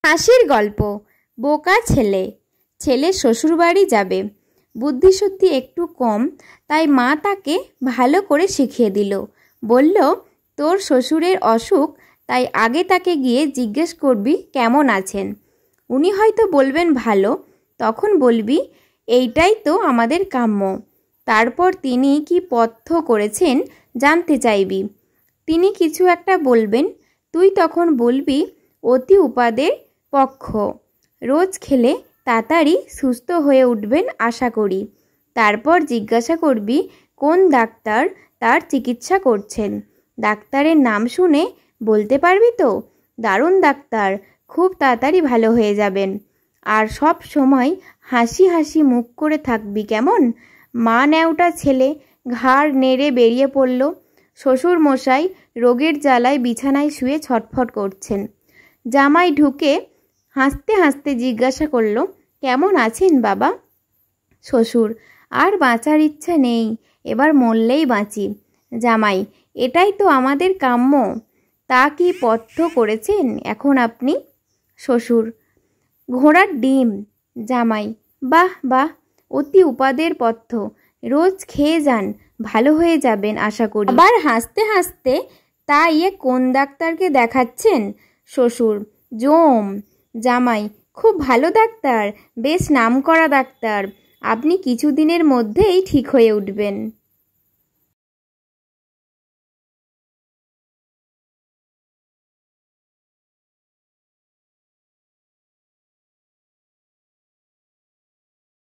হাসির গল্প। বোকা ছেলে। ছেলে শ্বশুরবাড়ি যাবে। বুদ্ধিশুদ্ধি একটু কম, তাই মা তাকে ভালো করে শিখিয়ে দিল। বলল, তোর শ্বশুরের অসুখ, তাই আগে তাকে গিয়ে জিজ্ঞেস করবি কেমন আছেন। উনি হয়তো বলবেন ভালো, তখন বলবি এইটাই তো আমাদের কাম্য। তারপর তিনি কি পথ্য করেছেন জানতে চাইবি। তিনি কিছু একটা বলবেন, তুই তখন বলবি অতি উপাদের পক্ষ। রোজ খেলে তাড়াতাড়ি সুস্থ হয়ে উঠবেন আশা করি। তারপর জিজ্ঞাসা করবি কোন ডাক্তার তার চিকিৎসা করছেন। ডাক্তারের নাম শুনে বলতে পারবি তো, দারুণ ডাক্তার, খুব তাড়াতাড়ি ভালো হয়ে যাবেন। আর সব সময় হাসি হাসি মুখ করে থাকবি কেমন। মা ন্যাওটা ছেলে ঘাড় নেড়ে বেরিয়ে পড়ল। শ্বশুর মশাই রোগের জ্বালায় বিছানায় শুয়ে ছটফট করছেন। জামাই ঢুকে হাসতে হাসতে জিজ্ঞাসা করল, কেমন আছেন বাবা? শ্বশুর, আর বাঁচার ইচ্ছা নেই, এবার মরলেই বাঁচি। জামাই, এটাই তো আমাদের কাম্য। তা কি পথ্য করেছেন এখন আপনি? শ্বশুর, ঘোড়ার ডিম। জামাই, বাহ বাহ, অতি উপাদের পথ্য। রোজ খেয়ে যান, ভালো হয়ে যাবেন আশা করি। আবার হাসতে হাসতে, তা ইয়ে কোন ডাক্তারকে দেখাচ্ছেন? শ্বশুর, জম। জামাই, খুব ভালো ডাক্তার, বেশ নামকরা ডাক্তার, আপনি কিছুদিনের মধ্যেই ঠিক হয়ে উঠবেন।